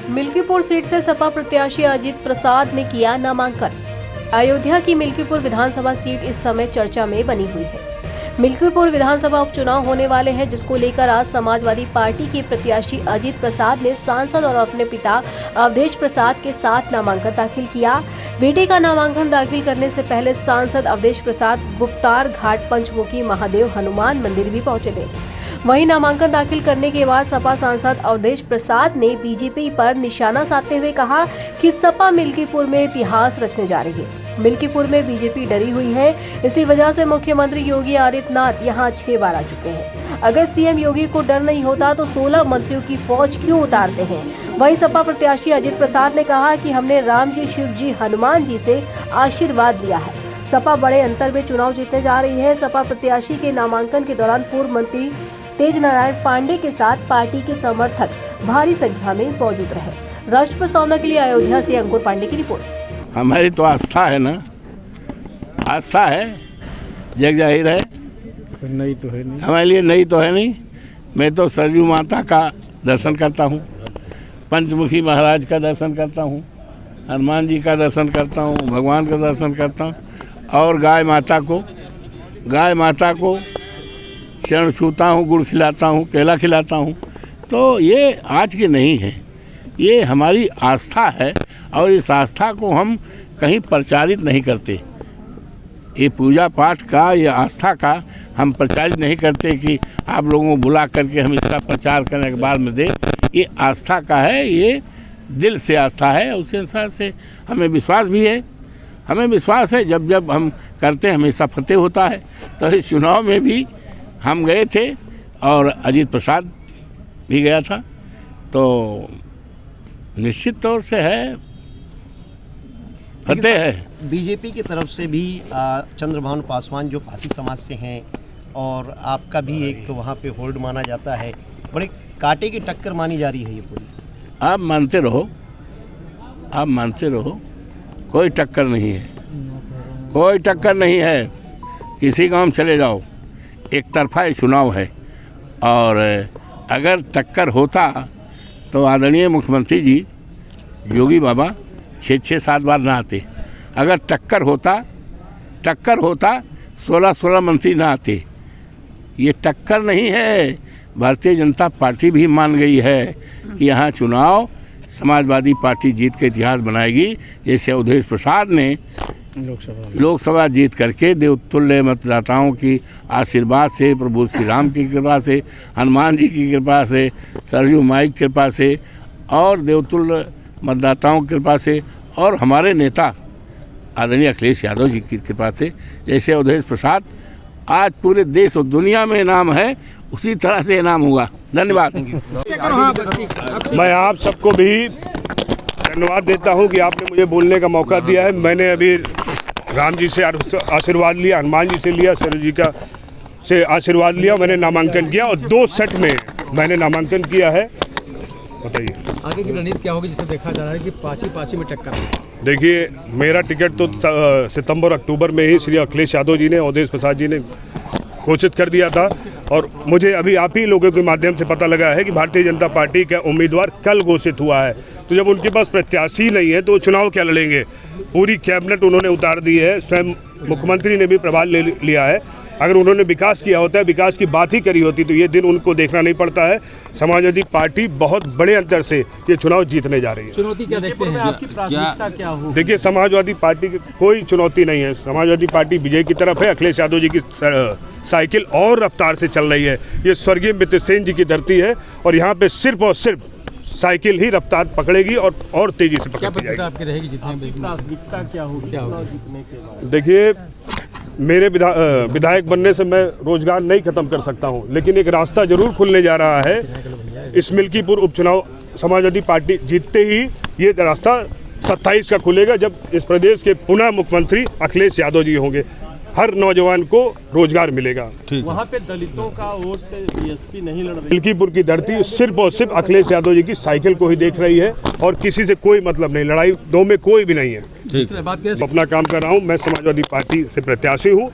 Milkipur seat से सपा प्रत्याशी अजीत प्रसाद ने किया नामांकन। अयोध्या की मिल्कीपुर विधानसभा सीट इस समय चर्चा में बनी हुई है। मिल्कीपुर विधानसभा उपचुनाव होने वाले हैं, जिसको लेकर आज समाजवादी पार्टी के प्रत्याशी अजीत प्रसाद ने सांसद और अपने पिता अवधेश प्रसाद के साथ नामांकन दाखिल किया। बेटे का नामांकन दाखिल करने से पहले सांसद अवधेश प्रसाद गुप्तार घाट पंचमुखी महादेव हनुमान मंदिर भी पहुंचे थे। वहीं नामांकन दाखिल करने के बाद सपा सांसद अवधेश प्रसाद ने बीजेपी पर निशाना साधते हुए कहा कि सपा मिल्कीपुर में इतिहास रचने जा रही है। मिल्कीपुर में बीजेपी डरी हुई है, इसी वजह से मुख्यमंत्री योगी आदित्यनाथ यहां 6 बार आ चुके हैं। अगर सीएम योगी को डर नहीं होता तो 16 मंत्रियों की फौज क्यों उतारते हैं। वहीं सपा प्रत्याशी अजीत प्रसाद ने कहा कि हमने राम जी, शिव जी, हनुमान जी से आशीर्वाद लिया है। सपा बड़े अंतर में चुनाव जीतने जा रही है। सपा प्रत्याशी के नामांकन के दौरान पूर्व मंत्री तेज नारायण पांडे के साथ पार्टी के समर्थक भारी संख्या में मौजूद रहे। राष्ट्र प्रस्तावना के लिए अयोध्या से अंकुर पांडे की रिपोर्ट। हमारी तो आस्था है ना, आस्था है, जग जाहिर है, नहीं तो है नहीं, हमारे लिए नहीं तो है नहीं। मैं तो सरयू माता का दर्शन करता हूँ, पंचमुखी महाराज का दर्शन करता हूँ, हनुमान जी का दर्शन करता हूँ, भगवान का दर्शन करता हूँ और गाय माता को चरण छूता हूँ, गुड़ खिलाता हूँ, केला खिलाता हूँ। तो ये आज की नहीं है, ये हमारी आस्था है और इस आस्था को हम कहीं प्रचारित नहीं करते। ये पूजा पाठ का, ये आस्था का हम प्रचारित नहीं करते कि आप लोगों को बुला करके हम इसका प्रचार करें, अखबार में दें। ये आस्था का है, ये दिल से आस्था है। उस अनुसार से हमें विश्वास भी है, हमें विश्वास है जब जब हम करते हैं हमेशा फतेह होता है। तो इस चुनाव में भी हम गए थे और अजीत प्रसाद भी गया था, तो निश्चित तौर से है, फतेह है। बीजेपी की तरफ से भी चंद्रभानु पासवान जो पासी समाज से हैं और आपका भी एक तो वहाँ पे होल्ड माना जाता है, बड़े कांटे की टक्कर मानी जा रही है ये पूरी। आप मानते रहो, कोई टक्कर नहीं है, कोई टक्कर नहीं है। किसी गांव चले जाओ, एक तरफा ये चुनाव है और अगर टक्कर होता तो आदरणीय मुख्यमंत्री जी योगी बाबा 6-7 बार ना आते। अगर टक्कर होता 16 मंत्री ना आते। ये टक्कर नहीं है। भारतीय जनता पार्टी भी मान गई है कि यहाँ चुनाव समाजवादी पार्टी जीत के इतिहास बनाएगी। जैसे अवधेश प्रसाद ने लोकसभा जीत करके देवतुल्य मतदाताओं की आशीर्वाद से, प्रभु श्री राम की कृपा से, हनुमान जी की कृपा से, सरयू माई की कृपा से और देवतुल्य मतदाताओं की कृपा से और हमारे नेता आदरणीय अखिलेश यादव जी की कृपा से, जैसे अवधेश प्रसाद आज पूरे देश और दुनिया में नाम है, उसी तरह से नाम होगा। धन्यवाद। मैं आप सबको भी धन्यवाद देता हूं कि आपने मुझे बोलने का मौका दिया है। मैंने अभी राम जी से आशीर्वाद लिया, हनुमान जी से लिया, सरयू जी का से आशीर्वाद लिया। मैंने नामांकन किया और 2 सेट में मैंने नामांकन किया है। बताइए आगे की रणनीति क्या होगी, जिसे देखा जा रहा है कि पासी में टक्कर है। देखिए, मेरा टिकट तो सितंबर अक्टूबर में ही श्री अखिलेश यादव जी ने, अवधेश प्रसाद जी ने घोषित कर दिया था और मुझे अभी आप ही लोगों के माध्यम से पता लगा है कि भारतीय जनता पार्टी का उम्मीदवार कल घोषित हुआ है। तो जब उनके पास प्रत्याशी नहीं है तो चुनाव क्या लड़ेंगे। पूरी कैबिनेट उन्होंने उतार दी है, स्वयं मुख्यमंत्री ने भी प्रभार ले लिया है। अगर उन्होंने विकास किया होता है, विकास की बात ही करी होती तो ये दिन उनको देखना नहीं पड़ता है। समाजवादी पार्टी बहुत बड़े अंतर से ये चुनाव जीतने जा रही है। चुनौती क्या देखते हैं, आपकी प्राथमिकता क्या हो? देखिए, समाजवादी पार्टी की कोई चुनौती नहीं है। समाजवादी पार्टी विजय की तरफ है। अखिलेश यादव जी की साइकिल और रफ्तार से चल रही है। ये स्वर्गीय मित्र सेन जी की धरती है और यहाँ पे सिर्फ और सिर्फ साइकिल ही रफ्तार पकड़ेगी और तेजी से पकड़ती जाएगी। आपकी रहेगी जितने प्राथमिकता क्या होगी? देखिए, मेरे विधायक बनने से मैं रोजगार नहीं खत्म कर सकता हूं, लेकिन एक रास्ता जरूर खुलने जा रहा है। इस मिल्कीपुर उपचुनाव समाजवादी पार्टी जीतते ही ये रास्ता 27 का खुलेगा, जब इस प्रदेश के पुनः मुख्यमंत्री अखिलेश यादव जी होंगे। हर नौजवान को रोजगार मिलेगा। वहाँ पे दलितों का वोट बीएसपी नहीं लड़ रही। मिल्कीपुर की धरती सिर्फ और सिर्फ अखिलेश यादव जी की साइकिल को ही देख रही है और किसी से कोई मतलब नहीं, लड़ाई दो में कोई भी नहीं है। बात अपना काम कर रहा हूँ। मैं समाजवादी पार्टी से प्रत्याशी हूँ।